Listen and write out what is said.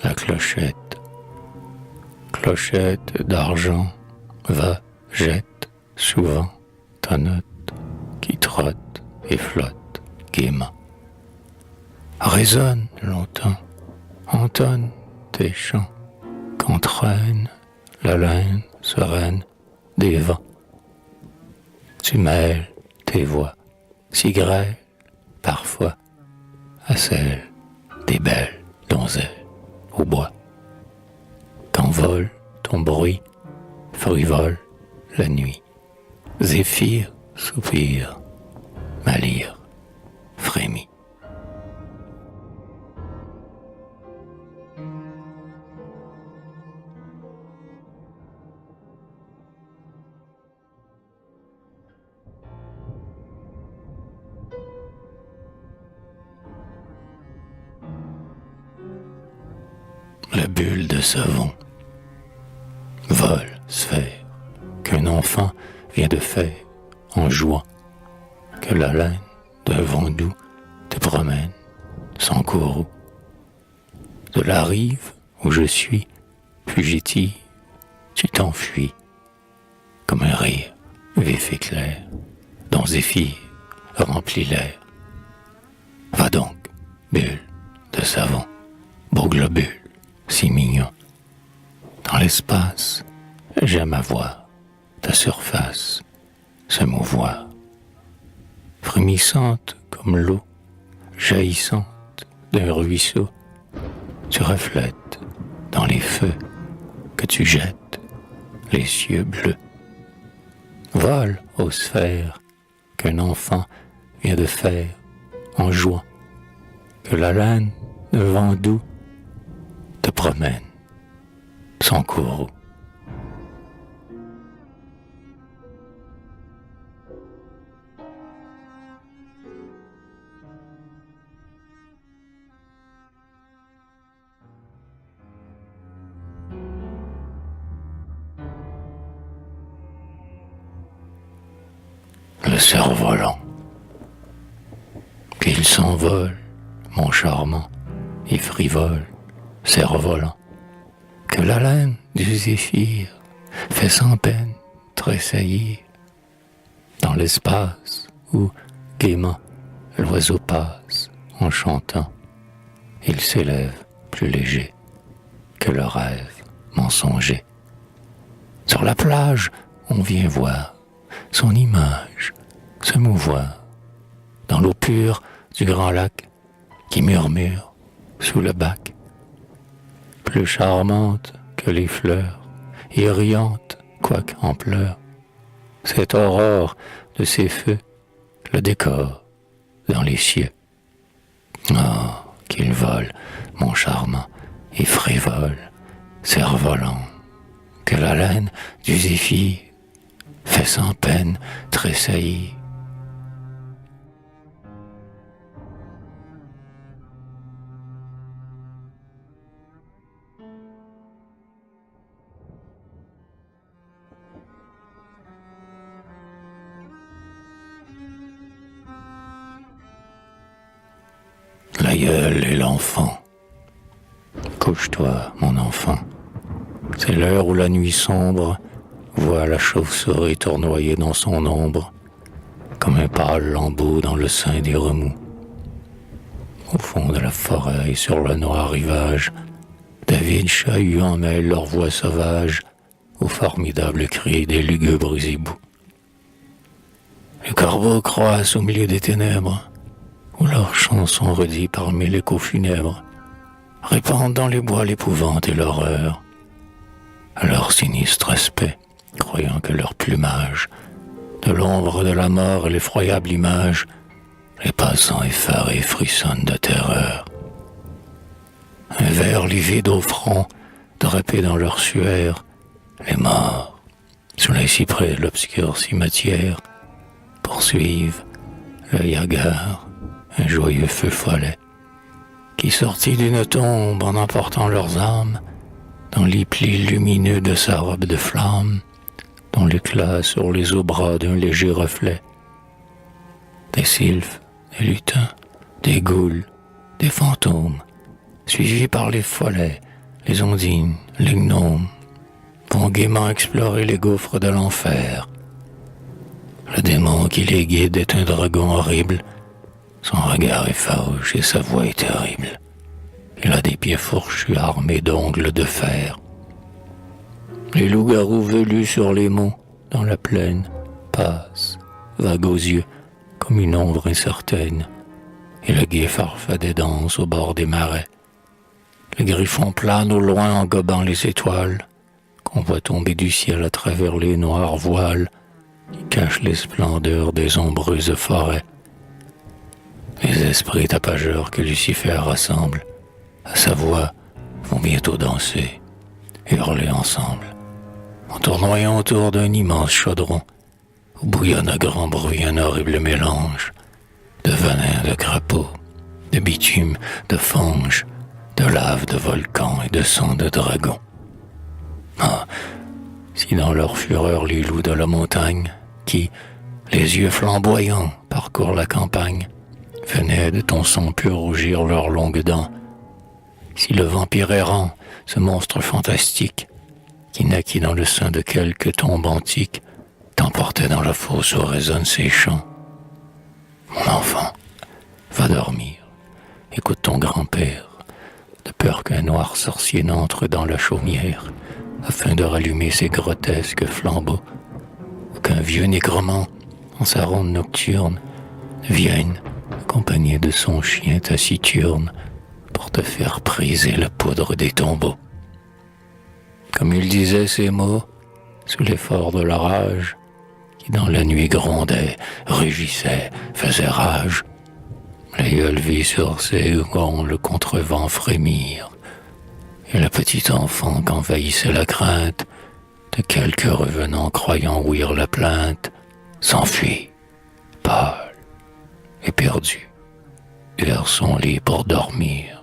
la clochette. Clochette d'argent, va, jette, souvent, ta note qui trotte et flotte gaiement. Résonne longtemps, entonne tes chants, qu'entraîne la laine sereine des vents. Tu mêles tes voix, si grêles, parfois, à celles des belles donzelles au bois. Qu'envole ton bruit, frivole la nuit, zéphyr soupire, ma lyre frémit. La bulle de savon, vol, sphère, qu'un enfant vient de faire en jouant, que la laine d'un vent doux te promène sans courroux. De la rive où je suis, fugitive, tu t'enfuis, comme un rire vif et clair, dont Zéphyr remplit l'air. Va donc, bulle de savon, beau globule, si mignon. Dans l'espace, j'aime à voir ta surface se mouvoir, frémissante comme l'eau, jaillissante d'un ruisseau. Tu reflètes dans les feux que tu jettes les cieux bleus. Vole aux sphères qu'un enfant vient de faire en jouant, que la laine de vent doux te promène sans courroux. Le cerf-volant, qu'il s'envole, mon charmant et frivole cerf-volant, que la laine du zéphyr fait sans peine tressaillir dans l'espace où, gaiement, l'oiseau passe en chantant. Il s'élève plus léger que le rêve mensonger. Sur la plage, on vient voir son image se mouvoir dans l'eau pure du grand lac qui murmure sous le bac. Plus charmante que les fleurs et riante quoique en pleurs, cette aurore de ses feux le décore dans les cieux. Ah, qu'il vole, mon charmant et frivole cerf-volant, que la laine du zéphyr fait sans peine tressaillir. L'aïeul et l'enfant. Couche-toi, mon enfant. C'est l'heure où la nuit sombre voit la chauve-souris tournoyer dans son ombre, comme un pâle lambeau dans le sein des remous. Au fond de la forêt et sur le noir rivage, David chahut mêle leur voix sauvage au formidable cri des lugubres hiboux. Les corbeaux croissent au milieu des ténèbres, où leurs chants sont redits parmi l'écho funèbre, répandent dans les bois l'épouvante et l'horreur, à leur sinistre aspect, croyant que leur plumage, de l'ombre de la mort et l'effroyable image, les passants effarés frissonnent de terreur. Un verre livide au front, drapé dans leur suaire, les morts, sous les cyprès de l'obscure cimetière, poursuivent l'œil hagard, un joyeux feu follet, qui sortit d'une tombe en emportant leurs âmes, dans les plis lumineux de sa robe de flamme, dont l'éclat sur les eaux bras d'un léger reflet. Des sylphes, des lutins, des goules, des fantômes, suivis par les follets les ondines, les gnomes vont gaiement explorer les gouffres de l'enfer. Le démon qui les guide est un dragon horrible. Son regard est farouche et sa voix est terrible. Il a des pieds fourchus armés d'ongles de fer. Les loups-garous velus sur les monts, dans la plaine, passent, vagues aux yeux, comme une ombre incertaine. Et le guet farfadet danse au bord des marais. Le griffon plane au loin en gobant les étoiles, qu'on voit tomber du ciel à travers les noirs voiles qui cachent les splendeurs des ombreuses forêts. Les esprits tapageurs que Lucifer rassemble, à sa voix, vont bientôt danser, hurler ensemble, en tournoyant autour d'un immense chaudron, où bouillonne à grand bruit un horrible mélange de venin de crapaud, de bitume, de fange, de lave de volcan et de sang de dragon. Ah, si dans leur fureur les loups de la montagne, qui, les yeux flamboyants, parcourent la campagne, venaient de ton sang pur rougir leurs longues dents, si le vampire errant, ce monstre fantastique, qui naquit dans le sein de quelque tombe antique, t'emportait dans la fosse où résonnent ses chants. Mon enfant, va dormir, écoute ton grand-père, de peur qu'un noir sorcier n'entre dans la chaumière, afin de rallumer ses grotesques flambeaux, ou qu'un vieux négromant, en sa ronde nocturne, vienne, accompagné de son chien taciturne, pour te faire priser la poudre des tombeaux. Comme il disait ces mots, sous l'effort de la rage, qui dans la nuit grondait, rugissait, faisait rage, l'aïeul vit sur ses ongles contre vent frémir, et le petit enfant qu'envahissait la crainte de quelque revenant croyant ouïr la plainte, s'enfuit, pâle et perdu, vers son lit pour dormir.